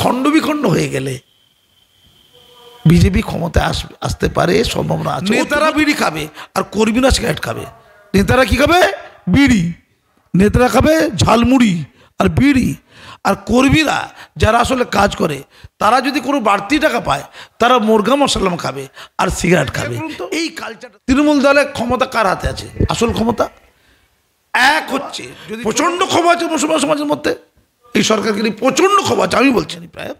খণ্ড বিখণ্ড হয়ে গেলে বিজেপি ক্ষমতায় আসতে পারে, সম্ভাবনা আছে। নেতারা বিড়ি খাবে আর কর্মীরা সিগারেট খাবে। নেতারা কি খাবে? বিড়ি। নেতারা খাবে ঝালমুড়ি আর বিড়ি, আর কর্মীরা যারা আসলে কাজ করে তারা যদি কোনো বাড়তি টাকা পায় তারা মুরগা মশলা খাবে আর সিগারেট খাবে। এই কালচারটা তৃণমূল দলের ক্ষমতা কার হাতে আছে? আসল ক্ষমতা এক হচ্ছে, যদি প্রচণ্ড ক্ষমতা আছে মুসলমান সমাজের মধ্যে, এই সরকারকে নিয়ে প্রচণ্ড ক্ষমতা আছে, আমি বলছি প্রায়।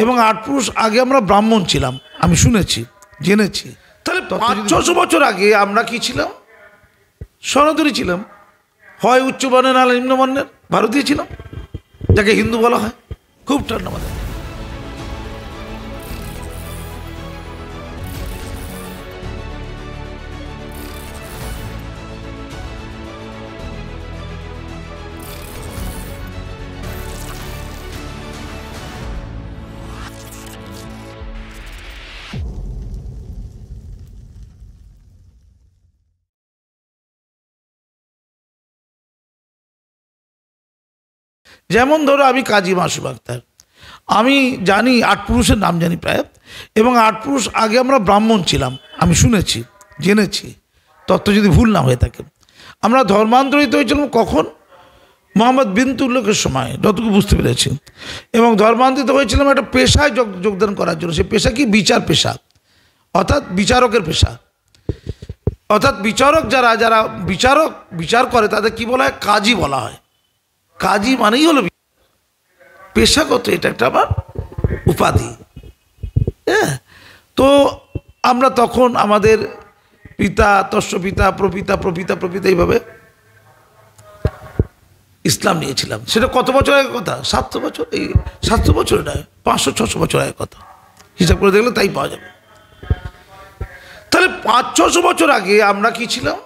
এবং 8 পুরুষ আগে আমরা ব্রাহ্মণ ছিলাম, আমি শুনেছি, জেনেছি। তাহলে 500-600 বছর আগে আমরা কি ছিলাম? সনাতনী ছিলাম, হয় উচ্চ বর্ণের না নিম্ন বর্ণের, ভারতীয় ছিলাম, যাকে হিন্দু বলা হয়। খুব ঠান্ডা মাথায়। যেমন ধরো আমি কাজী মাসুম আক্তার, আমি জানি 8 পুরুষের নাম জানি প্রায়। এবং 8 পুরুষ আগে আমরা ব্রাহ্মণ ছিলাম, আমি শুনেছি, জেনেছি, তত্ত্ব যদি ভুল না হয়ে থাকে। আমরা ধর্মান্তরিত হয়েছিলাম কখন? মোহাম্মদ বিন তুগলকের সময়, যতটুকু বুঝতে পেরেছি। এবং ধর্মান্তরিত হয়েছিলাম একটা পেশায় যোগদান করার জন্য। সে পেশা কি? বিচার পেশা, অর্থাৎ বিচারকের পেশা। অর্থাৎ বিচারক যারা বিচার করে তাদের কি বলা হয়? কাজী বলা হয়। কাজী মানেই হলো পেশাগত, এটা একটা আমার উপাধি। হ্যাঁ, তো আমরা তখন আমাদের পিতা, তস্য পিতা, প্রপিতা, প্রপিতা, প্রপিতা, এইভাবে ইসলাম নিয়েছিলাম। সেটা কত বছর আগের কথা? 700 বছর, এই 700 বছর নয়, 500-600 বছর আগের কথা। হিসাব করে দেখলে তাই পাওয়া যাবে। তাহলে 500-600 বছর আগে আমরা কি ছিলাম?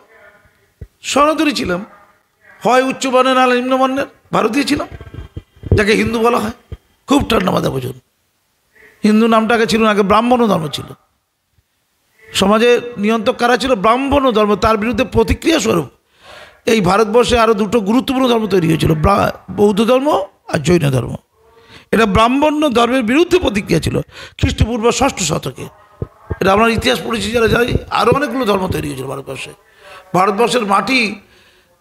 সনাতনী ছিলাম, হয় উচ্চ বর্ণের না নিম্ন বর্ণের, ভারতীয় ছিলাম, যাকে হিন্দু বলা হয়। খুব ঠান্ডা মাথা বোঝুন। হিন্দু নামটাকে ছিল না, আগে ব্রাহ্মণ ধর্ম ছিল। সমাজে নিয়ন্ত্রক কারা ছিল? ব্রাহ্মণ ধর্ম। তার বিরুদ্ধে প্রতিক্রিয়া স্বরূপ এই ভারতবর্ষে আরও 2টো গুরুত্বপূর্ণ ধর্ম তৈরি হয়েছিল, বৌদ্ধ ধর্ম আর জৈন ধর্ম। এটা ব্রাহ্মণ্য ধর্মের বিরুদ্ধে প্রতিক্রিয়া ছিল খ্রিস্টপূর্ব 6ষ্ঠ শতকে। এটা আমরা ইতিহাস পড়েছি যারা জানি। আরও অনেকগুলো ধর্ম তৈরি হয়েছিল ভারতবর্ষে। ভারতবর্ষের মাটি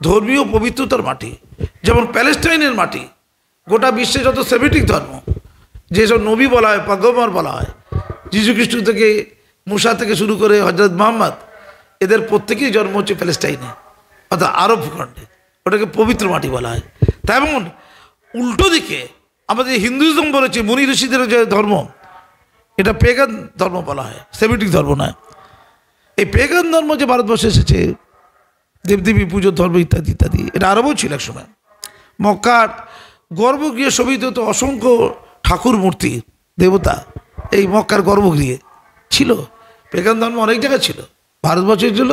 ধর্মীয় পবিত্রতার মাটি, যেমন প্যালেস্টাইনের মাটি। গোটা বিশ্বে যত সেমিটিক ধর্ম, যেসব নবী বলা হয়, পয়গম্বর বলা হয়, যীশুখ্রিস্ট থেকে, মুসা থেকে শুরু করে হজরত মুহাম্মদ, এদের প্রত্যেকেই জন্ম হচ্ছে প্যালেস্টাইনে, অর্থাৎ আরব ভূখণ্ডে। ওটাকে পবিত্র মাটি বলা হয়। তেমন উল্টো দিকে আমাদের হিন্দুইজম বলেছে মুনি ঋষিদের যে ধর্ম, এটা পেগান ধর্ম বলা হয়, সেমিটিক ধর্ম নয়। এই পেগান ধর্ম যে ভারতবর্ষে এসেছে, দেবদেবী পুজোর ধর্ম ইত্যাদি ইত্যাদি, এটা আরবও ছিল এক সময়। মক্কার গর্ভগৃহে শোভিত তো অসংখ্য ঠাকুর মূর্তি, দেবতা এই মক্কার গর্ভগৃহে ছিল। পেগান ধর্ম অনেক জায়গায় ছিল। ভারতবর্ষের ছিল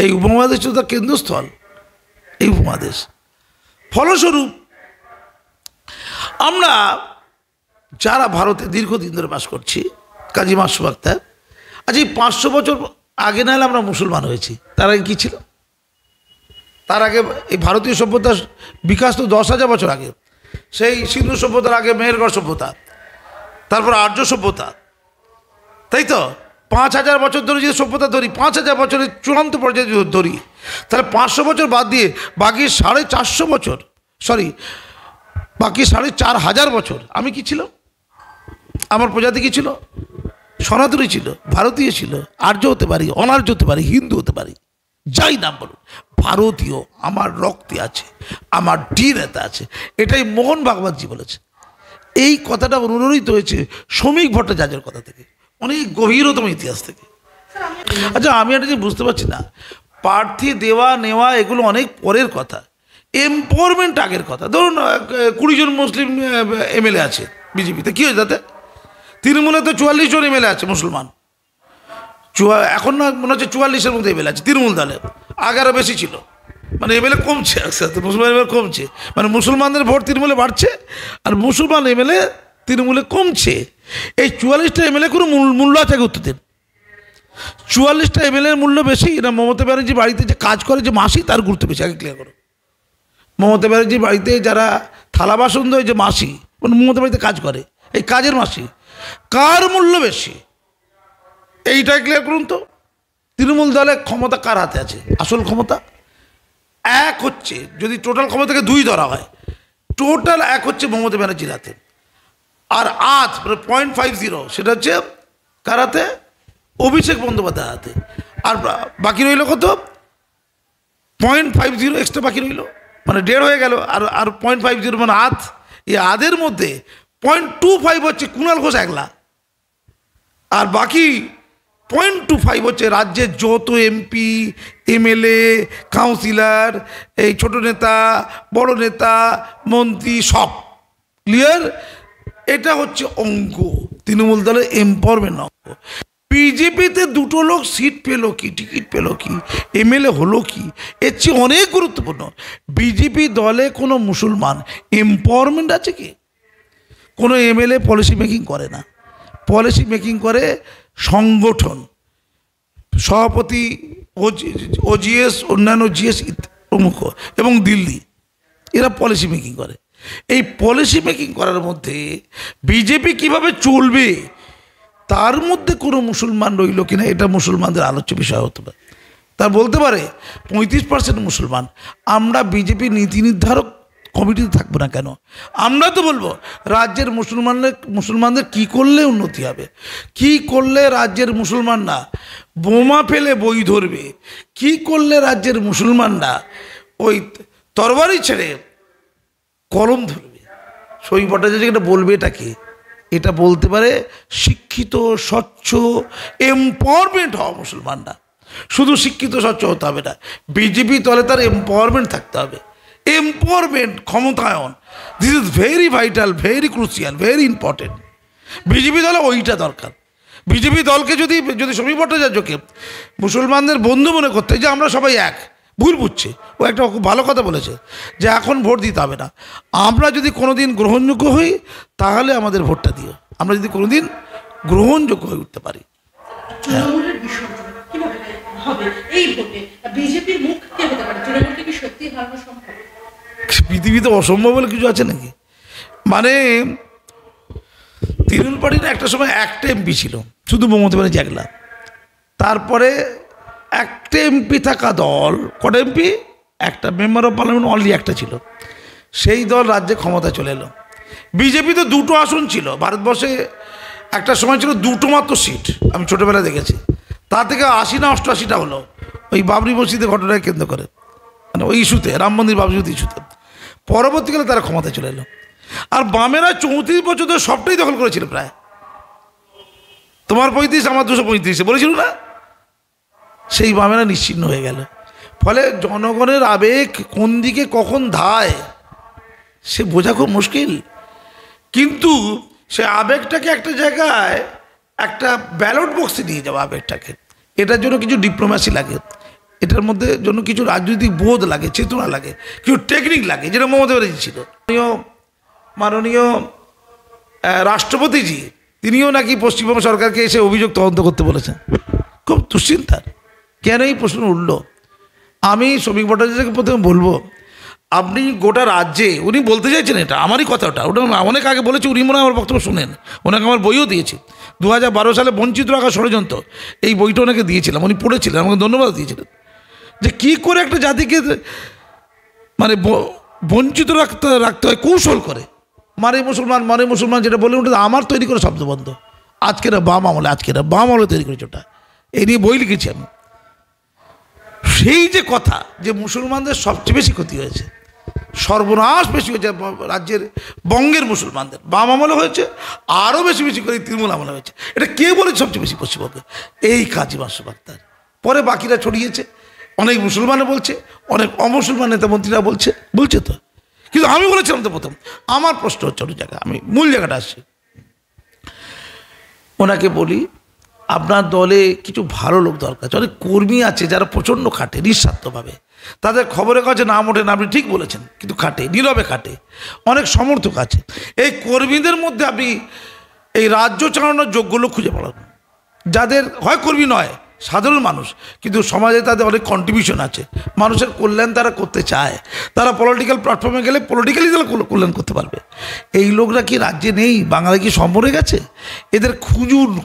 এই উপমহাদেশ ছিল তার কেন্দ্রস্থল, এই উপমহাদেশ। ফলস্বরূপ আমরা যারা ভারতে দীর্ঘদিন ধরে বাস করছি, কাজী মাসুম আক্তার, আজ এই 500 বছর আগে না হলে আমরা মুসলমান হয়েছি। তার আগে কী ছিল? তার আগে এই ভারতীয় সভ্যতার বিকাশ তো 10,000 বছর আগে। সেই সিন্ধু সভ্যতার আগে মেহেরগড় সভ্যতা, তারপর আর্য সভ্যতা, তাই তো 5,000 বছর ধরে যদি সভ্যতা ধরি, 5,000 বছরের চূড়ান্ত পর্যায়ে যদি ধরি, তাহলে 500 বছর বাদ দিয়ে বাকি 450 বছর, বাকি 4,500 বছর আমি কি ছিল? আমার প্রজাতি কি ছিল? সনাতনী ছিল, ভারতীয় ছিল, আর্য হতে পারি, অনার্য হতে পারি, হিন্দু হতে পারি, যাই নাম বলুন, ভারতীয় আমার রক্তে আছে, আমার ডিএনএতে আছে। এটাই মোহন ভাগবতজি বলেছে। এই কথাটা অনুরোধিত হয়েছে শ্রমিক ভট্টাচার্যের কথা থেকে, অনেক গভীরতম ইতিহাস থেকে। আচ্ছা, আমি একটা জিনিস বুঝতে পারছি না, প্রার্থী দেওয়া নেওয়া এগুলো অনেক পরের কথা, এম্পাওয়ারমেন্ট আগের কথা। ধরুন 20 জন মুসলিম এমএলএ আছে বিজেপিতে, কী হয়েছে তাতে? তৃণমূলে তো 44 জন এমএলএ আছে মুসলমান। এখন না মনে হচ্ছে 44-এর মধ্যে এমএলএ আছে তৃণমূল দলে, আগে আরও বেশি ছিল। মানে এমএলএ কমছে, একসাথে মুসলমান এমএলএ কমছে, মানে মুসলমানদের ভোট তৃণমূলে বাড়ছে আর মুসলমান এমএলএ তৃণমূলে কমছে। এই 44টা এমএলএ কোনো মূল্য আছে? উত্তর দিন। 44টা এমএলএর মূল্য বেশি না মমতা ব্যানার্জি বাড়িতে যে কাজ করে যে মাসি তার গুরুত্ব বেশি? আগে ক্লিয়ার করো। মমতা ব্যানার্জি বাড়িতে যারা থালা বাসন ধোয় যে মাসি, মানে মমতা বাড়িতে কাজ করে, এই কাজের মাসি, কার মূল্য বেশি এইটাই ক্লিয়ার করুন তো। তৃণমূল দলের ক্ষমতা কার হাতে আছে? আসল ক্ষমতা এক হচ্ছে, যদি টোটাল ক্ষমতাকে 2 ধরা হয়, টোটাল 1 হচ্ছে মমতা ব্যানার্জির হাতে, আর 8 মানে 0.50 সেটা হচ্ছে কার হাতে? অভিষেক বন্দ্যোপাধ্যায়ের হাতে। আর বাকি রইল কত? 0.50 এক্সট্রা বাকি রইল, মানে 1.5 হয়ে গেল। আর 0.50 মানে আধ। এই আধের মধ্যে 0.25 হচ্ছে কুণাল ঘোষ একলা, আর বাকি 0.25 হচ্ছে রাজ্যের যত এমপি, এমএলএ, কাউন্সিলর, এই ছোট নেতা, বড় নেতা, মন্ত্রী, সব ক্লিয়ার। এটা হচ্ছে অঙ্ক, তৃণমূল দলের এম্পাওয়ারমেন্ট অঙ্ক। বিজেপিতে 2টো লোক সিট পেলো কি, টিকিট পেলো কি, এমএলএ হলো কি, এর চেয়ে অনেক গুরুত্বপূর্ণ বিজেপি দলে কোনো মুসলমান এম্পাওয়ারমেন্ট আছে কি? কোনো এমএলএ পলিসি মেকিং করে না, পলিসি মেকিং করে সংগঠন, সভাপতি, ওজিএস, অন্যান্য জিএস প্রমুখ এবং দিল্লি, এরা পলিসি মেকিং করে। এই পলিসি মেকিং করার মধ্যে বিজেপি কিভাবে চলবে তার মধ্যে কোনো মুসলমান রইল কিনা, এটা মুসলমানদের আলোচ্য বিষয় হতে পারে। তার বলতে পারে 35% মুসলমান, আমরা বিজেপি নীতি নির্ধারক কমিটিতে থাকবো না কেন? আমরা তো বলবো রাজ্যের মুসলমানদের কি করলে উন্নতি হবে, কি করলে রাজ্যের মুসলমানরা বোমা ফেলে বই ধরবে, কি করলে রাজ্যের মুসলমানরা ওই তরবারি ছেড়ে কলম ধরবে। শহীদ ভট্টাচার্য এটা বলবে, এটা কি? এটা বলতে পারে শিক্ষিত, স্বচ্ছ, এম্পাওয়ারমেন্ট হওয়া মুসলমানরা। শুধু শিক্ষিত স্বচ্ছ হতে হবে না, বিজেপি দলে তার এম্পাওয়ারমেন্ট থাকতে হবে। এম্পাওয়ারমেন্ট, ক্ষমতায়ন, this is very vital, very crucial, very important. BJP দলে ওইটা দরকার। বিজেপি দলকে যদি শমী ভট্টাচার্যকে মুসলমানদের বন্ধু মনে করতে, যে আমরা সবাই এক, ভুল বুঝছে। ও একটা খুব ভালো কথা বলেছে যে এখন ভোট দিতে হবে না, আমরা যদি কোনোদিন গ্রহণযোগ্য হই তাহলে আমাদের ভোটটা দিও, আমরা যদি কোনোদিন গ্রহণযোগ্য হয়ে উঠতে পারি। পৃথিবীতে অসম্ভব বলে কিছু আছে নাকি? মানে তৃণমূল পার্টির একটা সময় একটা এমপি ছিল, শুধু মমতা ব্যানার্জি একলা। তারপরে একটা এমপি থাকা দল, কটা এমপি? একটা মেম্বার অফ পার্লামেন্ট অনলি একটা ছিল, সেই দল রাজ্যে ক্ষমতা চলে এলো। বিজেপিতে 2টো আসন ছিল ভারতবর্ষে, একটা সময় ছিল 2টো মাত্র সিট, আমি ছোটোবেলায় দেখেছি। তা থেকে 80 না 88টা হলো ওই বাবরি মসজিদের ঘটনাকে কেন্দ্র করে, মানে ওই ইস্যুতে, রাম মন্দির বাবরি মসজিদ ইস্যুতে। পরবর্তীকালে তারা ক্ষমতায় চলে এলো। আর বামেরা 34 বছর ধরে সবটাই দখল করেছিল প্রায়। তোমার 35, আমার 235 বলেছিল না? সেই বামেরা নিশ্চিহ্ন হয়ে গেল। ফলে জনগণের আবেগ কোন দিকে কখন ধায় সে বোঝা খুব মুশকিল। কিন্তু সে আবেগটাকে একটা জায়গায়, একটা ব্যালট বক্সে নিয়ে যাওয়া আবেগটাকে, এটার জন্য কিছু ডিপ্লোম্যাসি লাগে, এটার মধ্যে জন্য কিছু রাজনৈতিক বোধ লাগে, চেতনা লাগে, কিছু টেকনিক লাগে, যেটা মমতা ব্যানার্জি ছিল। মাননীয় রাষ্ট্রপতিজি তিনিও নাকি পশ্চিমবঙ্গ সরকারকে এসে অভিযোগ তদন্ত করতে বলেছেন। খুব দুশ্চিন্তার। কেন এই প্রশ্ন উঠল? আমি শ্রমিক ভট্টাচার্যকে প্রথমে বলবো, আপনি গোটা রাজ্যে, উনি বলতে চাইছেন এটা আমারই কথাটা, ওটা অনেক আগে বলেছি, উনি মনে হয় আমার বক্তব্য শুনেন, ওনাকে আমার বইও দিয়েছি। 2012 সালে বঞ্চিত রাখা ষড়যন্ত্র, এই বইটা ওনাকে দিয়েছিলাম, উনি পড়েছিলেন, আমাকে ধন্যবাদ দিয়েছিলেন। যে কী করে একটা জাতিকে মানে বঞ্চিত রাখতে হয় কৌশল করে। মানে মুসলমান যেটা বলে ওটা আমার তৈরি করে শব্দবন্ধ, আজকের বাম আমলে তৈরি করেছে ওটা, এই নিয়ে বই লিখেছি আমি। সেই যে কথা যে মুসলমানদের সবচেয়ে বেশি ক্ষতি হয়েছে, সর্বনাশ বেশি হয়েছে রাজ্যের, বঙ্গের মুসলমানদের বাম আমলে হয়েছে, আরও বেশি করে তৃণমূল আমলে হয়েছে। এটা কে বলেছে সবচেয়ে বেশি পশ্চিমবঙ্গে? এই কাজী মাসুদ আক্তার। পরে বাকিরা ছড়িয়েছে, অনেক মুসলমানে বলছে, অনেক অমুসলমান নেতা মন্ত্রীরা বলছে তো। কিন্তু আমি বলেছিলাম তো প্রথম, আমার প্রশ্ন হচ্ছে অন্য জায়গায়, আমি মূল জায়গাটা আসছি। ওনাকে বলি, আপনার দলে কিছু ভালো লোক দরকার আছে, অনেক কর্মী আছে যারা প্রচণ্ড খাটে নিঃস্বার্থভাবে, তাদের খবরের কাছে নাম ওঠে না, আপনি ঠিক বলেছেন, কিন্তু খাটে, নীরবে খাটে, অনেক সমর্থক আছে। এই কর্মীদের মধ্যে আপনি এই রাজ্য চালানোর যোগ্য লোক খুঁজে পাবেন, যাদের হয় কর্মী নয়, সাধারণ মানুষ, কিন্তু সমাজে তাদের অনেক কন্ট্রিবিউশন আছে, মানুষের কল্যাণ তারা করতে চায়, তারা পলিটিক্যাল প্ল্যাটফর্মে গেলে পলিটিক্যালি তারা কল্যাণ করতে পারবে। এই লোকরা কি রাজ্যে নেই? বাংলায় কি সম্পর্কে গেছে? এদের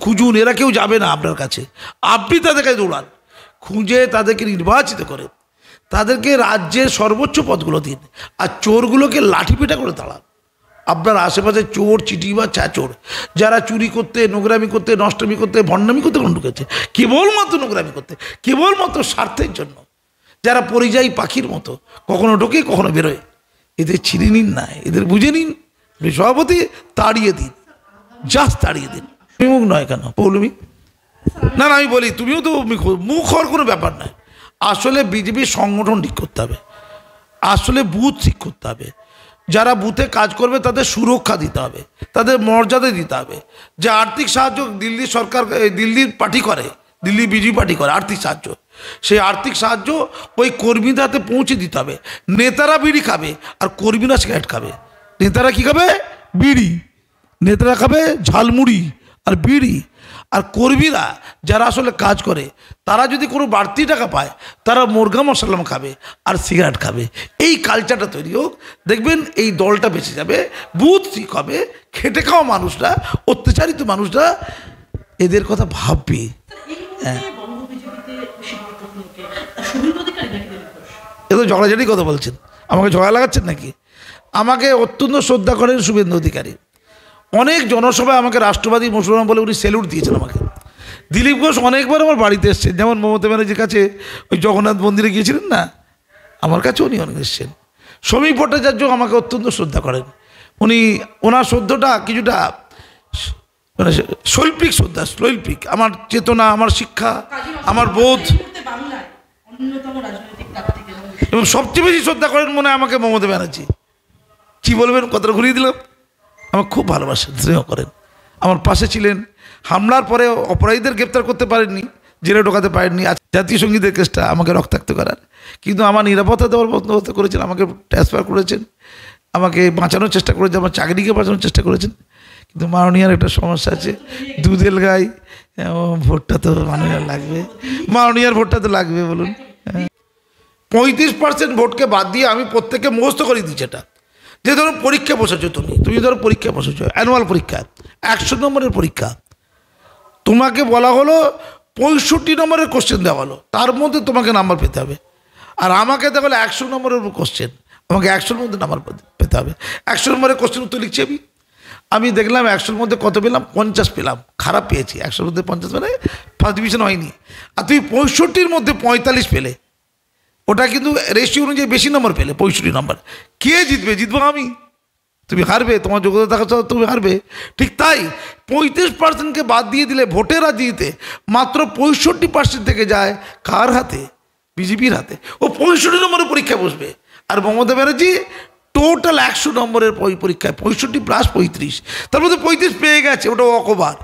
খুঁজুন, এরা কেউ যাবে না আপনার কাছে, আপনি তাদের কাছে দৌড়ান, খুঁজে তাদেরকে নির্বাচিত করে তাদেরকে রাজ্যের সর্বোচ্চ পদগুলো দিন, আর চোরগুলোকে লাঠিপেটা করে তাড়ান। আপনার আশেপাশে চোর, চিটি বা চাচোর, যারা চুরি করতে, নোংরামি করতে, নষ্টমি করতে, ভণ্ডামি করতে ঢুকেছে, কেবলমাত্র নোংরামি করতে, কেবলমাত্র স্বার্থের জন্য, যারা পরিযায়ী পাখির মতো কখনো ঢোকে কখনো বেরোয়, এদের চিনে নিন না, এদের বুঝে নিন। সভাপতি তাড়িয়ে দিন, জাস্ট তাড়িয়ে দিন। মুখ নয় কেন পৌলমী? না না, আমি বলি তুমিও তো মুখ হওয়ার কোনো ব্যাপার নয়। আসলে বিজেপির সংগঠন ঠিক করতে হবে, আসলে বুথ ঠিক করতে হবে, যারা বুথে কাজ করবে তাদের সুরক্ষা দিতে হবে, তাদের মর্যাদা দিতে হবে। যে আর্থিক সাহায্য দিল্লি সরকার, দিল্লির পার্টি করে, দিল্লি বিজেপি পার্টি করে আর্থিক সাহায্য, সেই আর্থিক সাহায্য ওই কর্মীদের হাতে পৌঁছে দিতে হবে। নেতারা বিড়ি খাবে আর কর্মীরা সিগারেট খাবে। নেতারা কী খাবে? বিড়ি। নেতারা খাবে ঝালমুড়ি আর বিড়ি, আর কর্মীরা যারা আসলে কাজ করে তারা যদি কোনো বাড়তি টাকা পায় তারা মুরগা মশলা খাবে আর সিগারেট খাবে। এই কালচারটা তৈরি হোক, দেখবেন এই দলটা বেঁচে যাবে, বুথ ঠিক হবে, খেটে খাওয়া মানুষরা, অত্যাচারিত মানুষরা এদের কথা ভাববে। হ্যাঁ, এ তো ঝগড়াঝাড়ি কথা বলছেন, আমাকে ঝগড়া লাগাচ্ছেন নাকি? আমাকে অত্যন্ত শ্রদ্ধা করেন শুভেন্দু অধিকারী, অনেক জনসভায় আমাকে রাষ্ট্রবাদী মুসলমান বলে উনি স্যালুট দিয়েছেন আমাকে। দিলীপ ঘোষ অনেকবার আমার বাড়িতে এসছেন, যেমন মমতা ব্যানার্জির কাছে ওই জগন্নাথ মন্দিরে গিয়েছিলেন না, আমার কাছে উনি অনেক এসছেন। শ্রমিক ভট্টাচার্য আমাকে অত্যন্ত শ্রদ্ধা করেন, উনি ওনার শ্রদ্ধাটা কিছুটা মানে শৈল্পিক শ্রদ্ধা, শৈল্পিক। আমার চেতনা, আমার শিক্ষা, আমার বোধ, এবং সবচেয়ে বেশি শ্রদ্ধা করেন মনে হয় আমাকে মমতা ব্যানার্জি। কী বলবেন, কথাটা ঘুরিয়ে দিলাম। আমার খুব ভালোবাসেন, স্নেহ করেন, আমার পাশে ছিলেন। হামলার পরে অপরাধীদের গ্রেপ্তার করতে পারেননি, জেলে ঢোকাতে পারেননি, জাতীয় সঙ্গীতের কেসটা আমাকে রক্তাক্ত করার, কিন্তু আমার নিরাপত্তা দেওয়ার বন্দোবস্ত করেছেন, আমাকে ট্রান্সফার করেছেন, আমাকে বাঁচানোর চেষ্টা করেছেন, আমার চাকরিকে বাঁচানোর চেষ্টা করেছেন। কিন্তু মাননীয়ার একটা সমস্যা আছে, দুধেল গাই, ভোটটা তো মাননীয়ার লাগবে, মাননীয়ার ভোটটা তো লাগবে বলুন। 35% ভোটকে বাদ দিয়ে আমি প্রত্যেককে মুখস্থ করে দিচ্ছি। এটা যে ধরো পরীক্ষা বসেছো, তুমি ধরো পরীক্ষা বসেছো, অ্যানুয়াল পরীক্ষা, 100 নম্বরের পরীক্ষা, তোমাকে বলা হলো 65 নম্বরের কোশ্চেন দেওয়া হলো, তার মধ্যে তোমাকে নাম্বার পেতে হবে। আর আমাকে দেওয়া হলো 100 নম্বরের কোশ্চেন, আমাকে 100-র মধ্যে নাম্বার পেতে হবে। 100 নম্বরের কোশ্চেন উত্তর লিখছি আমি দেখলাম 100-র মধ্যে কত পেলাম? 50 পেলাম, খারাপ পেয়েছি। 100-র মধ্যে 50 মানে ফার্স্ট ডিভিশন হয়নি। আর তুমি 65-র মধ্যে 45 পেলে, ওটা কিন্তু রেশিও অনুযায়ী বেশি নম্বর পেলে, 65 নম্বর। কে জিতবে? জিতবো আমি, তুমি হারবে, তোমার যোগ্যতা থাকা সত্ত্বেও তুমি হারবে। ঠিক তাই 35%কে বাদ দিয়ে দিলে ভোটের রাজনীতিতে মাত্র 65% থেকে যায় কার হাতে? বিজেপির হাতে। ও 65 নম্বরের পরীক্ষা বসবে, আর মমতা ব্যানার্জি টোটাল 100 নম্বরের পরীক্ষায় 65 প্লাস 35, তার মধ্যে 35 পেয়ে গেছে। ওটা অকবার,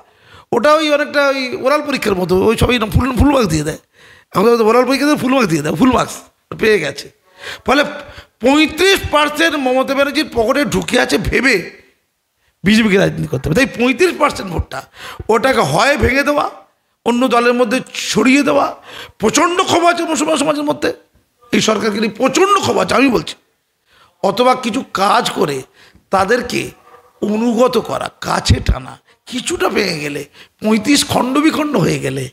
ওটা ওই অনেকটা ওই ওরাল পরীক্ষার মতো, ওই সবাই ফুল মার্কস দিয়ে দেয়। এখন ওরাল পরীক্ষাতে ফুল মার্কস দিয়ে দেয়, ফুল মার্কস পেয়ে গেছে। ফলে 35% মমতা ব্যানার্জির পকেটে ঢুকে আছে ভেবে বিজেপিকে রাজনীতি করতে হবে। তাই 35% ভোটটা ওটাকে হয় ভেঙে দেওয়া, অন্য দলের মধ্যে ছড়িয়ে দেওয়া। প্রচণ্ড ক্ষোভ আছে মুসলমান সমাজের মধ্যে, এই সরকারকে নিয়ে প্রচণ্ড ক্ষোভ আছে, আমি বলছি। অথবা কিছু কাজ করে তাদেরকে অনুগত করা, কাছে টানা, কিছুটা ভেঙে গেলে, 35 খণ্ড বিখণ্ড হয়ে গেলে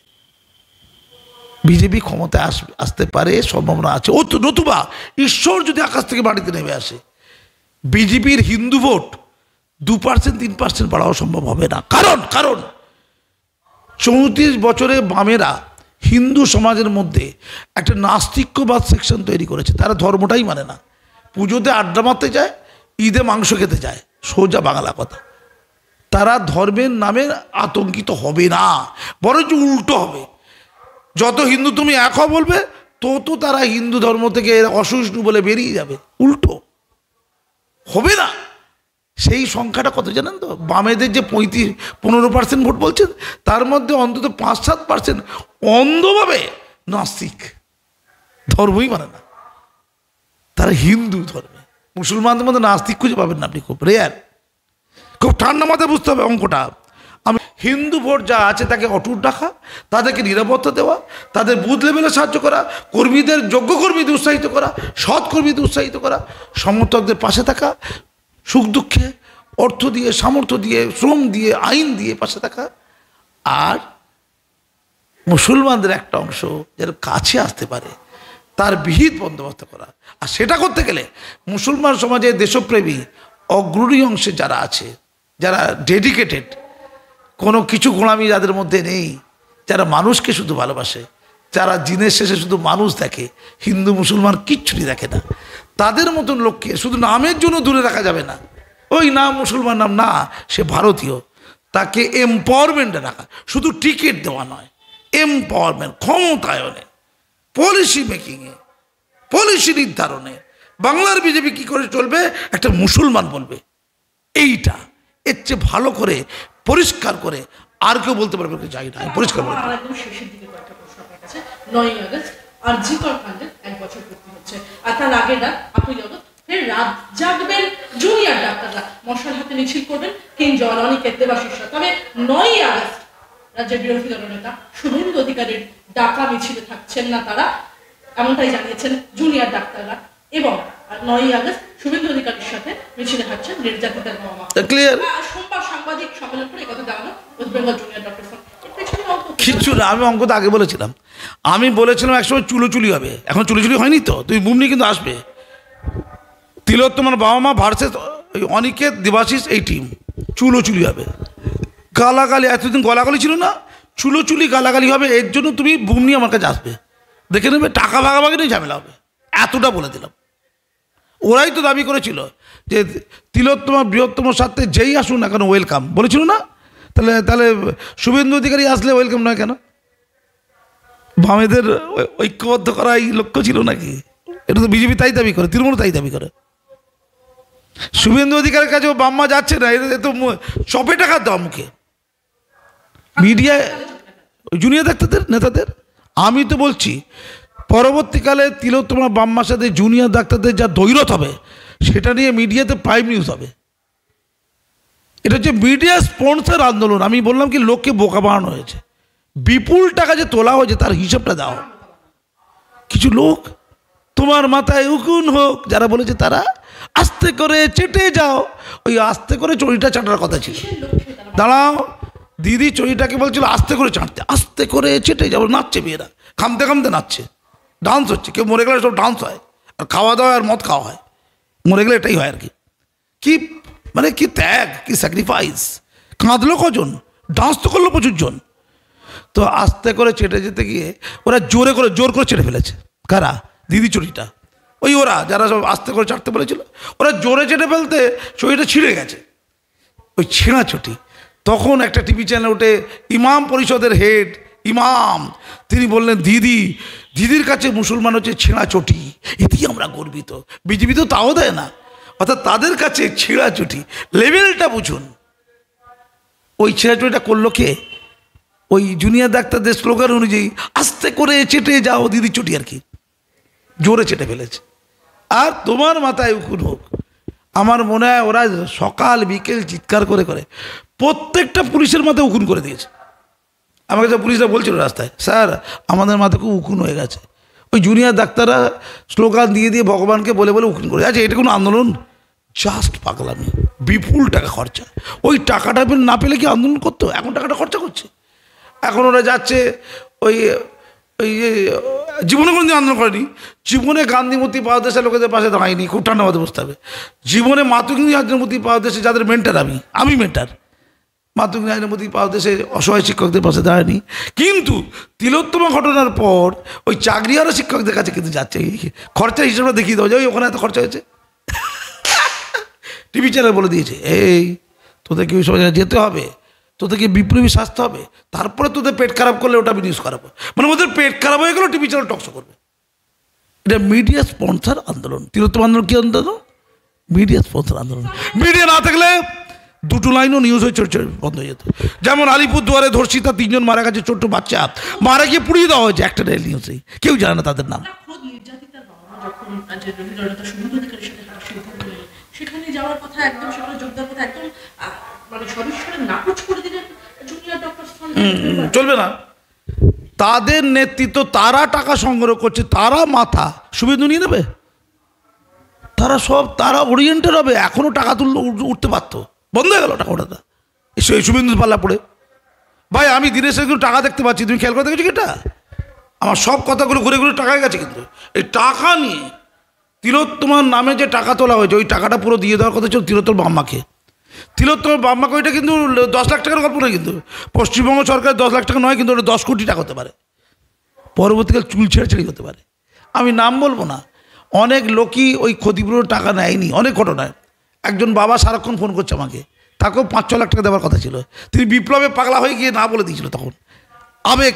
বিজেপি ক্ষমতায় আসতে পারে, সম্ভাবনা আছে। ও তো নতুবা ঈশ্বর যদি আকাশ থেকে বাড়িতে নেমে আসে, বিজেপির হিন্দু ভোট 2%, 3% বাড়াও সম্ভব হবে না। কারণ 34 বছরে বামেরা হিন্দু সমাজের মধ্যে একটা নাস্তিক্যবাদ সেকশন তৈরি করেছে। তারা ধর্মটাই মানে না, পুজোতে আড্ডা মারতে যায়, ঈদে মাংস খেতে যায়, সোজা বাংলা কথা। তারা ধর্মের নামে আতঙ্কিত হবে না, বরঞ্চ উল্টো হবে। যত হিন্দু তুমি এক বলবে, তত তারা হিন্দু ধর্ম থেকে অসহিষ্ণু বলে বেরিয়ে যাবে, উল্টো হবে না। সেই সংখ্যাটা কত জানেন তো? বামেদের যে 15% ভোট বলছেন, তার মধ্যে অন্তত 5-7% অন্ধভাবে নাস্তিক, ধর্মই মানে না, তারা হিন্দু ধর্মে। মুসলমানদের মধ্যে নাস্তিক খুঁজে পাবেন না আপনি, খুব রেয়ার, খুব ঠান্ডা মাথায় বুঝতে হবে অঙ্কটা। আমি হিন্দু ভোট যা আছে তাকে অটুট রাখা, তাদেরকে নিরাপত্তা দেওয়া, তাদের বুথ লেভেলে সাহায্য করা, কর্মীদের যোগ্য কর্মীদের উৎসাহিত করা, সৎ কর্মীদের উৎসাহিত করা, সমর্থকদের পাশে থাকা, সুখ দুঃখে অর্থ দিয়ে, সামর্থ্য দিয়ে, শ্রম দিয়ে, আইন দিয়ে পাশে থাকা, আর মুসলমানদের একটা অংশ যেন কাছে আসতে পারে তার বিহিত বন্দোবস্ত করা। আর সেটা করতে গেলে মুসলমান সমাজে দেশপ্রেমী অগ্রণী অংশে যারা আছে, যারা ডেডিকেটেড, কোনো কিছু গোলামি যাদের মধ্যে নেই, যারা মানুষকে শুধু ভালোবাসে, যারা দিনের শেষে শুধু মানুষ দেখে, হিন্দু মুসলমান কিচ্ছুটি দেখে না, তাদের মতন লোককে শুধু নামের জন্য দূরে রাখা যাবে না। ওই নাম মুসলমান নাম না, সে ভারতীয়, তাকে এম্পাওয়ারমেন্টে রাখা, শুধু টিকিট দেওয়া নয়, এম্পাওয়ারমেন্ট, ক্ষমতায়নে, পলিসি মেকিংয়ে, পলিসি নির্ধারণে। বাংলার বিজেপি কি করে চলবে একটা মুসলমান বলবে, এইটা এর চেয়ে ভালো করে পরিষ্কার করে আর কেউ বলতে পারবে যাই না, পরিষ্কার বলতে। একদম শেষের দিকে কয়েকটা প্রশ্ন আপনার কাছে। 9ই আগস্ট আরজি কর কাণ্ডের 1 বছর পূর্তি হচ্ছে, আর তার আগের রাত 8ই আগস্ট ফের রাত জাগবেন জুনিয়র ডাক্তাররা, মশাল হাতে মিছিল করবেন কিং জল অনিকেত দেবাশিসরা। তবে 9ই আগস্ট রাজ্যের বিরোধী দলনেতা শুভেন্দু অধিকারীর ডাকা মিছিলে থাকছেন না তারা, এমনটাই জানিয়েছেন জুনিয়র ডাক্তাররা। এবং 9ই আগস্ট শুভেন্দু অধিকারীর সাথে মিছিলে হাঁটছেন নির্যাতিতার মামা। সোমবার সাংবাদিক সম্মেলন করে কথা জানানো West Bengal junior doctor front. কিচ্ছু না, আমি অঙ্ক তো আগে বলেছিলাম, আমি বলেছিলাম একসময় চুলোচুলি হবে, এখন চুলোচুলি হয়নি তো, তুই বুমনি কিন্তু আসবে। তিলোত্তমার বাবা মা ভার্সেস অনিকেত দেবাশিস, এই টিম, চুলোচুলি হবে, গালাগালি, এতদিন গলাগালি ছিল না, চুলোচুলি গালাগালি হবে। এর জন্য তুমি বুমনি আমার কাছে আসবে, দেখে নেবে, টাকা ভাগাভাগি নিয়ে ঝামেলা হবে, এতটা বলে দিলাম। ওরাই তো দাবি করেছিল যে তিলোত্তমা বৃহত্তম স্বার্থে যেই আসুন না কেন ওয়েলকাম, বলেছিল না? তাহলে তাহলে শুভেন্দু অধিকারী আসলে ওয়েলকাম নয় কেন? বামেদের ঐক্যবদ্ধ করা এই লক্ষ্য ছিল নাকি? এটা তো বিজেপি তাই দাবি করে, তৃণমূল তাই দাবি করে। শুভেন্দু অধিকারীর কাছেও বাম্মা যাচ্ছে না, এটা তো চপে টাকা দেওয়া মুখে মিডিয়ায় জুনিয়র ডাক্তারদের নেতাদের। আমি তো বলছি পরবর্তীকালে তিলোত্তমা বাম্মার সাথে জুনিয়র ডাক্তারদের যা দৈরত হবে সেটা নিয়ে মিডিয়াতে প্রাইম নিউজ হবে। এটা হচ্ছে মিডিয়া স্পন্সর আন্দোলন। আমি বললাম কি লোককে বোকা বানানো হয়েছে, বিপুল টাকা যে তোলা হয়েছে তার হিসাবটা দাও। কিছু লোক তোমার মাথায় উকুন হোক যারা বলেছে তারা আস্তে করে চেটে যাও, ওই আস্তে করে চড়িটা চাটার কথা ছিল। দাঁড়াও, দিদি চড়িটাকে বলছিল আস্তে করে চাটতে, আস্তে করে চেটে যাবো, নাচছে মেয়েরা, খামতে খামতে নাচছে, ডান্স হচ্ছে। কেউ মরে গেলে সব ডান্স হয়, আর খাওয়া দাওয়া আর মদ খাওয়া হয়, মরে গেলে এটাই হয় আর কি। কি মানে কি ত্যাগ, কি স্যাক্রিফাইস! কাঁদলো কজন, ডান্স তো করলো প্রচুর জন। তো আস্তে করে চেটে যেতে গিয়ে ওরা জোর করে চেটে ফেলেছে। কারা? দিদি চড়িটা, ওই ওরা যারা সব আস্তে করে চাটতে বলেছিল, ওরা জোরে চেটে ফেলতে চড়িটা ছিঁড়ে গেছে, ওই ছেঁড়া চটি। তখন একটা টিভি চ্যানেল ওঠে, ইমাম পরিষদের হেড ইমাম, তিনি বললেন দিদির কাছে মুসলমান হচ্ছে ছেঁড়া চটি, এতেই আমরা গর্বিত। বিজেপি তো তাও দেয় না, অর্থাৎ তাদের কাছে ছেঁড়া চটি, লেভেলটা বুঝুন। ওই ছেঁড়া চটিটা করলো কে? ওই জুনিয়র ডাক্তারদের স্লোগান অনুযায়ী আস্তে করে চেটে যাও দিদি চটি আর কি, জোরে চেটে ফেলেছে। আর তোমার মাথায় উকুন হোক, আমার মনে হয় ওরা সকাল বিকেল চিৎকার করে করে প্রত্যেকটা পুলিশের মাথায় উকুন করে দিয়েছে। আমাকে তো পুলিশরা বলছিল রাস্তায়, স্যার আমাদের মাথায় খুব উকুন হয়ে গেছে। ওই জুনিয়র ডাক্তাররা স্লোগান দিয়ে ভগবানকে বলে উকুন করে। আচ্ছা, এটা কোনো আন্দোলন? জাস্ট পাগলামি, বিপুল টাকা খরচা। ওই টাকাটা না পেলে কি আন্দোলন করতো? এখন টাকাটা খরচা করছে। এখন ওরা যাচ্ছে ওই জীবনে কোনোদিন আন্দোলন করেনি, জীবনে গান্ধী মূর্তি পাওয়ার দেশের লোকেদের পাশে দাঁড়ায়নি, খুব ঠান্ডা মাথায় বসতে হবে। জীবনে মাতৃ মূর্তি পাওয়ার দেশে যাদের মেন্টার, আমি মেন্টার, মাতৃমূর্তি পাওয়ার দেশে অসহায় শিক্ষকদের পাশে দাঁড়ায়নি। কিন্তু তিলোত্তমা ঘটনার পর ওই চাকরিহারা শিক্ষকদের কাছে কিন্তু যাচ্ছে। খরচা হিসেবে দেখিয়ে দেওয়া যায়, ওখানে এত খরচা হয়েছে। টিভি চ্যানেল বলে দিয়েছে, এই তোদেরকে ওই সব জায়গায় যেতে হবে, তোদেরকে বিপ্লবী শাস্তি হবে, তারপরে তোদের পেট খারাপ করলে ওটা আমি নিউজ করাবো। মানে ওদের পেট খারাপ হয়ে গেলেও টিভি চ্যানেল টকশো করবে। এটা মিডিয়া স্পন্সর আন্দোলন। তিলোত্তমা আন্দোলন কী আন্দোলন? মিডিয়া স্পন্সর আন্দোলন। মিডিয়া না থাকলে দুটো লাইনও নিউজ হয়ে চড় বন্ধ হয়ে যেত। যেমন আলিপুরদুয়ারে ধর্ষিতা 3 জন মারা গেছে, ছোট্ট বাচ্চা মারা গিয়ে পুড়িয়ে দেওয়া হয়েছে, একটা নিউজেই, কেউ জানে না তাদের নাম। সেখানে যাওয়ার কথা একদম, সেখানে যোগদান কথা একদম মানে সবিস্তারে নাকচ করে দিলেন জুনিয়র চলবে না। তাদের নেতৃত্ব, তারা টাকা সংগ্রহ করছে, তারা মাথা। শুভেন্দু নিয়ে নেবে? তারা ওরিয়েন্টেড হবে। এখনো টাকা তুললে উঠতে পারতো, বন্ধ হয়ে গেল টাকা ওঠাটা এই শুভেন্দু পাল্লা পড়ে। ভাই আমি দিনের শেষে টাকা দেখতে পাচ্ছি, তুমি খেয়াল করে দেখেছো কি? এটা আমার সব কথাগুলো ঘুরে ঘুরে টাকায় গেছে। কিন্তু এই টাকা নিয়ে তিলোত্তমার নামে যে টাকা তোলা হয়েছে, ওই টাকাটা পুরো দিয়ে দেওয়ার কথা ছিল তিলোত্তমার বাম্মাকে। তিলোত্তমার বাম্মাকে, ওইটা কিন্তু 10 লাখ টাকার গল্প নয়, কিন্তু পশ্চিমবঙ্গ সরকার 10 লাখ টাকা নয়, কিন্তু ওটা 10 কোটি টাকা হতে পারে, পরবর্তীকাল চুল ছেড়াছেড়ি হতে পারে। আমি নাম বলবো না, অনেক লোকই ওই ক্ষতিপূরণ টাকা নেয়নি অনেক ঘটনায়। একজন বাবা সারাক্ষণ ফোন করছে আমাকে, তাকেও 5-6 লাখ টাকা দেওয়ার কথা ছিল। তিনি বিপ্লবে পাগলা হয়ে গিয়ে না বলে দিয়েছিল। তখন আবেগ,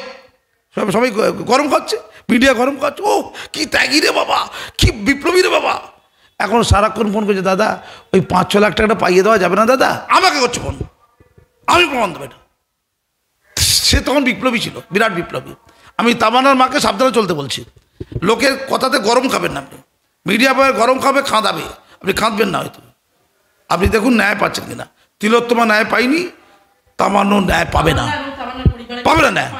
সবাই গরম খাচ্ছে, মিডিয়া গরম খাচ্ছে, ও কি ত্যাগী রে বাবা, কি বিপ্লবী রে বাবা। এখন সারাক্ষণ ফোন করছে, দাদা ওই 5-6 লাখ টাকাটা পাইয়ে দেওয়া যাবে না দাদা? আমাকে করছে ফোন, আমি প্রমাণ দেবো এটা। সে তখন বিপ্লবী ছিল, বিরাট বিপ্লবী। আমি তামান্নার মাকে সাবধানে চলতে বলছি। লোকের কথাতে গরম খাবেন না আপনি। মিডিয়া বয়ে গরম খাবে, খাঁদাবে, আপনি খাঁদবেন না। হয়তো আপনি দেখুন ন্যায় পাচ্ছেন কিনা। তিলোত্তমা ন্যায় পাইনি, তামান্নাও ন্যায় পাবে না, পাবে না ন্যায়।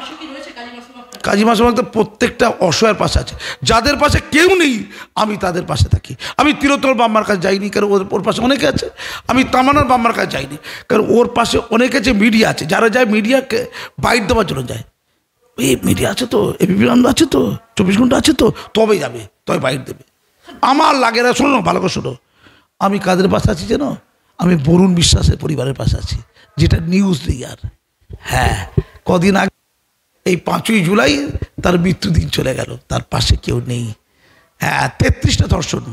কাজী মাসুম আক্তার প্রত্যেকটা অসহায়ের পাশে আছে। যাদের পাশে কেউ নেই আমি তাদের পাশে থাকি। আমি তিলোত্তমার বাম্মার কাছে যাইনি, কারণ ওর পাশে অনেকে আছে। আমি তামান্নার বাম্মার কাছে যাইনি, কারণ ওর পাশে অনেকে আছে, মিডিয়া আছে। যারা যায় মিডিয়াকে বাইট দেওয়ার জন্য যায়, এই মিডিয়া আছে তো, এবিপি আনন্দ আছে তো, 24 ঘন্টা আছে তো, তবেই যাবে, তবে বাইট দেবে। আমার লাগে না। শোনো, ভালো করে শোনো, আমি কাদের পাশে আছি যেন? আমি বরুণ বিশ্বাসের পরিবারের পাশে আছি, যেটা নিউজ দিই। আর হ্যাঁ, কদিন আগে এই 5ই জুলাই তার মৃত্যুদিন চলে গেল, তার পাশে কেউ নেই। হ্যাঁ, 33টা ধর্ষণ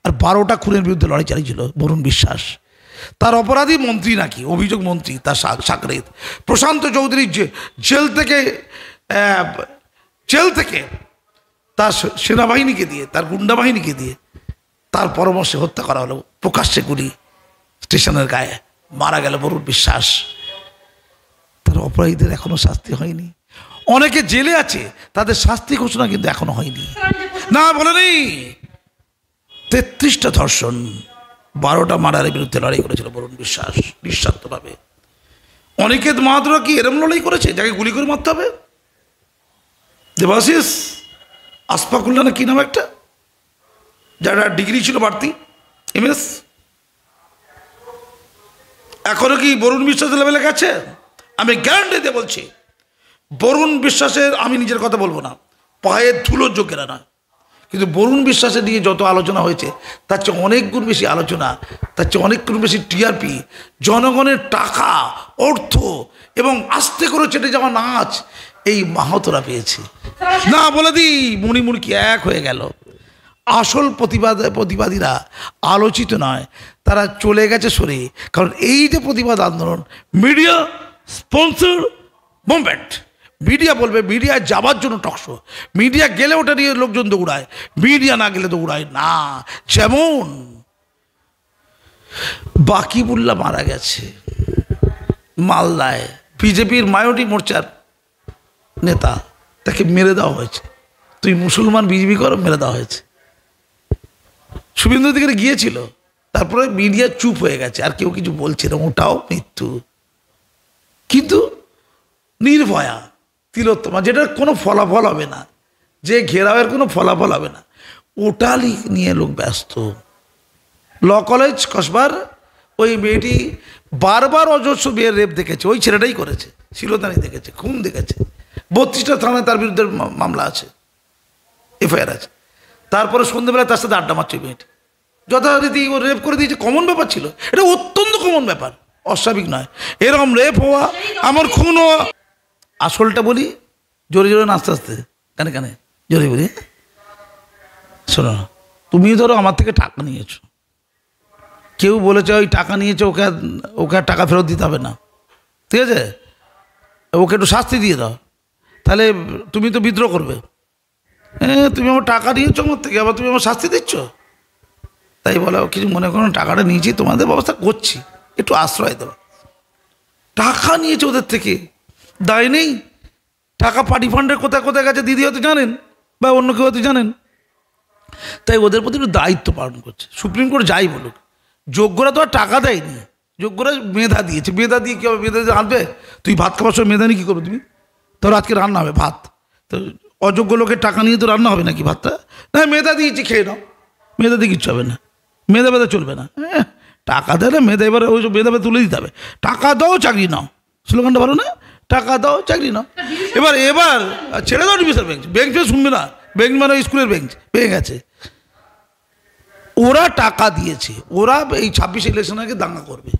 আর 12টা খুনের বিরুদ্ধে লড়াই চালিয়েছিল বরুণ বিশ্বাস। তার অপরাধী মন্ত্রী নাকি, অভিযোগ মন্ত্রী, তার সাকরেত প্রশান্ত চৌধুরী জেল থেকে তার সেনাবাহিনীকে দিয়ে, তার গুন্ডা বাহিনীকে দিয়ে তার পরামর্শে হত্যা করা হলো। প্রকাশ্যে গুলি, স্টেশনের গায়ে মারা গেল বরুণ বিশ্বাস। তার অপরাধীদের এখনো শাস্তি হয়নি। অনেকে জেলে আছে, তাদের শাস্তি ঘোষণা কিন্তু এখনো হয়নি। না, বলে নেই 33টা ধর্ষণ, 12টা মার্ডারের বিরুদ্ধে লড়াই করেছিল বরুণ বিশ্বাস নিঃস্বার্থভাবে। অনিকেত মাহাতোরা কি এরম লড়াই করেছে যাকে গুলি করে মারতে হবে? দেবাশিস আসফাকুল্লা না কি নাম একটা, যার ডিগ্রি ছিল বাড়তি, MS, এখনো কি বরুণ বিশ্বাসের লেভেলে গেছে? আমি গ্যারান্টি দিয়ে বলছি, বরুণ বিশ্বাসের, আমি নিজের কথা বলবো না, পায়ের ধুলোর যোগ্যেরা না, কিন্তু বরুণ বিশ্বাসের নিয়ে যত আলোচনা হয়েছে তার চেয়ে অনেক গুণ বেশি আলোচনা, তার চেয়ে অনেক গুণ বেশি TRP, জনগণের টাকা, অর্থ এবং আস্তে করে চেটে যাওয়া নাচ এই মাহাতোরা পেয়েছে। না, বলে দিই, মণিমুড়ি কি এক হয়ে গেল। আসল প্রতিবাদীরা আলোচিত নয়, তারা চলে গেছে সরে। কারণ এই যে প্রতিবাদ আন্দোলন, মিডিয়া স্পন্সর মুভমেন্ট, মিডিয়া বলবে, মিডিয়া যাবার জন্য টকশো, মিডিয়া গেলে ওটা নিয়ে লোকজন দৌড়ায়, মিডিয়া না গেলে দৌড়ায় না। যেমন বাকিবুল্লাহ মারা গেছে মালদায়, বিজেপির মাইনরিটি মোর্চার নেতা, তাকে মেরে দেওয়া হয়েছে। তুই মুসলমান বিজেপি করো, মেরে দেওয়া হয়েছে। শুভেন্দু দিকে গিয়েছিল, তারপরে মিডিয়া চুপ হয়ে গেছে, আর কেউ কিছু বলছে না, ওটাও মৃত্যু। কিন্তু নির্ভয়া তিলোত্তমা, যেটার কোনো ফলাফল হবে না, যে ঘেরাওয়ের কোনো ফলাফল হবে না, ওটা নিয়ে লোক ব্যস্ত। ল কলেজ কসবার ওই মেয়েটি বারবার অজস্র বিয়ের রেপ দেখেছে, ওই ছেলেটাই করেছে, শিলতানি দেখেছে, খুন দেখেছে, 32টা থানায় তার বিরুদ্ধে মামলা আছে, FIR আছে। তারপরে সন্ধ্যেবেলা তার সাথে আড্ডা মারছে মেয়েটি, যথারীতি ও রেপ করে দিয়েছে। কমন ব্যাপার ছিল, এটা অত্যন্ত কমন ব্যাপার, অস্বাভাবিক নয়। এরকম রেপ হওয়া, আমার খুন হওয়া। আসলটা বলি জোরে জোরে, আস্তে আস্তে, কানে কানে জোরে বলি। শোনো, তুমি ধরো আমার থেকে টাকা নিয়েছো, কেউ বলেছে ওই টাকা নিয়েছে, ওকে আর টাকা ফেরত দিতে হবে না, ঠিক আছে, ওকে একটু শাস্তি দিয়ে দাও, তাহলে তুমি তো বিদ্রোহ করবে। তুমি আমার টাকা নিয়েছো আমার থেকে, আবার তুমি আমার শাস্তি দিচ্ছ। তাই বলো, কিছু মনে করো, টাকাটা নিয়েছি, তোমাদের ব্যবস্থা করছি, একটু আশ্রয় দেওয়া। টাকা নিয়েছে ওদের থেকে, দায় নেই। টাকা পার্টি ফান্ডের কোথায় কোথায় গেছে দিদি হয়তো জানেন, বা অন্য কেউ হয়তো জানেন। তাই ওদের প্রতি একটু দায়িত্ব পালন করছে। সুপ্রিম কোর্ট যাই বলুক, যোগ্যরা তো আর টাকা দেয়নি, যোগ্যরা মেধা দিয়েছে, মেধা দিয়ে কী হবে? মেধা দিয়ে আনবে? তুই ভাত খাবার সময় মেধা নিয়ে কী করবে তুমি? তোর আজকে রান্না হবে ভাত, তো অযোগ্য লোকের টাকা নিয়ে তো রান্না হবে নাকি ভাতটা? না, মেধা দিয়েছি খেয়ে নাও, মেধা দিয়ে কিচ্ছু হবে না, মেধা মেধা চলবে না। হ্যাঁ, টাকা দেয় না মেধা, এবারে ওই সব মেধা তুলে দিতে হবে। টাকা দাও চাকরি নাও, স্লোগানটা ভালো না? টাকা দাও চাকরি নাও। এবার ছেড়ে দাও ডিভিশন বেঞ্চ, বেঞ্চ শুনবে না, বেঞ্চ মানে স্কুলের বেঞ্চ ভেঙে গেছে। ওরা টাকা দিয়েছে, ওরা এই 26 ইলেকশন আগে দাঙ্গা করবে,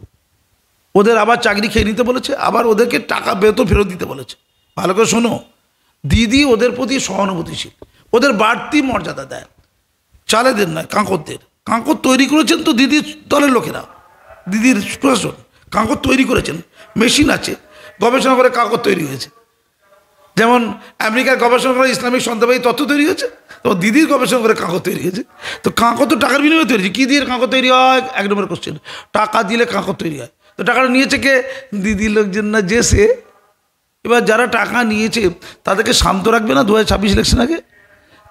ওদের আবার চাকরি খেয়ে নিতে বলেছে, আবার ওদেরকে টাকা বেতন ফেরত দিতে বলেছে। ভালো করে শোনো, দিদি ওদের প্রতি সহানুভূতিশীল, ওদের বাড়তি মর্যাদা দেয়, চালেদের নয়, কাঁকরদের। কাঁকর তৈরি করেছেন তো দিদির দলের লোকেরা, দিদির প্রশাসন কাঁকর তৈরি করেছেন, মেশিন আছে, গবেষণা করে কাঁকর তৈরি হয়েছে। যেমন আমেরিকার গবেষণা করে ইসলামিক সন্ত্রাসবাদী তথ্য তৈরি হয়েছে, তো দিদির গবেষণা করে কাঁকর তৈরি হয়েছে। তো কাঁকর তো টাকার বিনিময়ে তৈরি হয়েছে। কী দিয়ে কাঁকর তৈরি হয়? 1 নম্বর কোশ্চেন, টাকা দিলে কাঁকর তৈরি হয়। তো টাকাটা নিয়েছে কে? দিদির লোকজন না যে সে। এবার যারা টাকা নিয়েছে তাদেরকে শান্ত রাখবে না 2026 ইলেকশন আগে?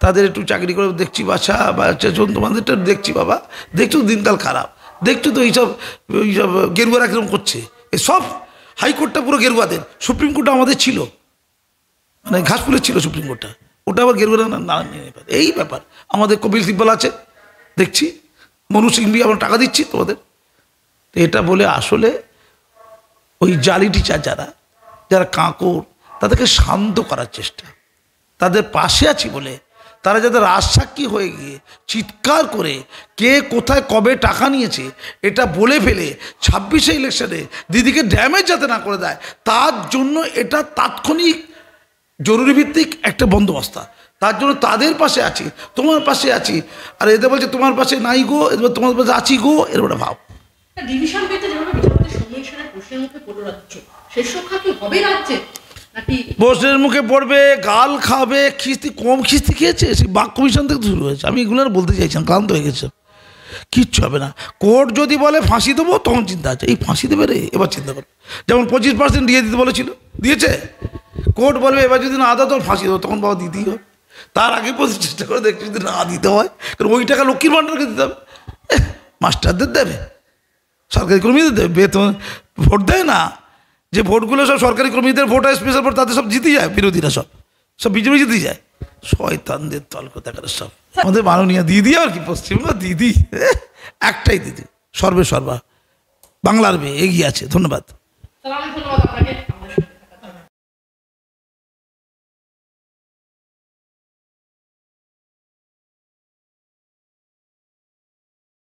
তাদের একটু চাকরি করে দেখছি বাছা তোমাদেরটা দেখছি বাবা, দেখছো দিনকাল খারাপ, দেখছো তো এইসব গেরুয়ারা কিরকম করছে, এসব হাইকোর্টটা পুরো গেরুয়াদের, সুপ্রিম কোর্টটা আমাদের ছিল, মানে ঘাসফুলের ছিল সুপ্রিম কোর্টটা, ওটা আবার গেরুয়ারা না নিয়ে পারে। এই ব্যাপার। আমাদের কপিল সিব্বল আছে দেখছি, মনু সিংভি আমরা টাকা দিচ্ছি তোমাদের। এটা বলে আসলে ওই জালি টিচার যারা কাঁকর, তাদেরকে শান্ত করার চেষ্টা, তাদের পাশে আছি বলে তারা যাদের রাজসাক্ষী হয়ে গিয়ে চিৎকার করে কে কোথায় কবে টাকা নিয়েছে এটা বলে ফেলে 26 ইলেকশনে দিদিকে ড্যামেজ যাতে না করে দেয়, তার জন্য এটা তাৎক্ষণিক জরুরি ভিত্তিক একটা বন্দোবস্ত। তার জন্য তাদের পাশে আছি, তোমার পাশে আছি। আর এদের বলছে তোমার পাশে নাই গো, এবার তোমার পাশে আছি গো, এরকম একটা ভাব। ডিভিশন বেঁচে যেভাবে বিচারপতি সৌমেন সেনের প্রশ্নের মুখে পড়ল রাজ্য, শেষ রক্ষা কি হবে রাজ্যে নাকি? প্রশ্নের মুখে পড়বে, গাল খাবে, খিস্তি কম খিস্তি খেয়েছে, সেই বাক কমিশন থেকে শুরু হয়েছে। আমি এগুলো আর বলতে চাইছিলাম, ক্লান্ত হয়ে গেছে, কিচ্ছু হবে না। কোর্ট যদি বলে ফাঁসি দেবো তখন চিন্তা আছে, এই ফাঁসি দেবে রে, এবার চিন্তা করবে। যেমন 25% দিয়ে দিতে বলেছিল, দিয়েছে। কোর্ট বলবে এবার যদি না দাও তখন ফাঁসি দেবো, তখন বাবা দিতেই হবে। তার আগে চেষ্টা করে দেখছি যদি না দিতে হয়, কারণ ওই টাকা লক্ষ্মীর ভাণ্ডারকে দিতে হবে, মাস্টারদের দেবে, সরকারি কর্মীদের দেবে, বেতন ভোট দেয় না, যে ভোটগুলো সব সরকারি কর্মীদের ভোট হয়, স্পেশাল ভোট, তাদের সব জিতে যায়, বিরোধীরা সব বিজেপি জিতে যায়, শয়তানদের দল কোথাকার সব। আমাদের মাননীয় দিদি, আর কি পশ্চিমবঙ্গ দিদি, একটাই দিদি, সর্বে সর্বা, বাংলার মেয়ে এগিয়ে আছে। ধন্যবাদ। ধন্যবাদ আপনাকে।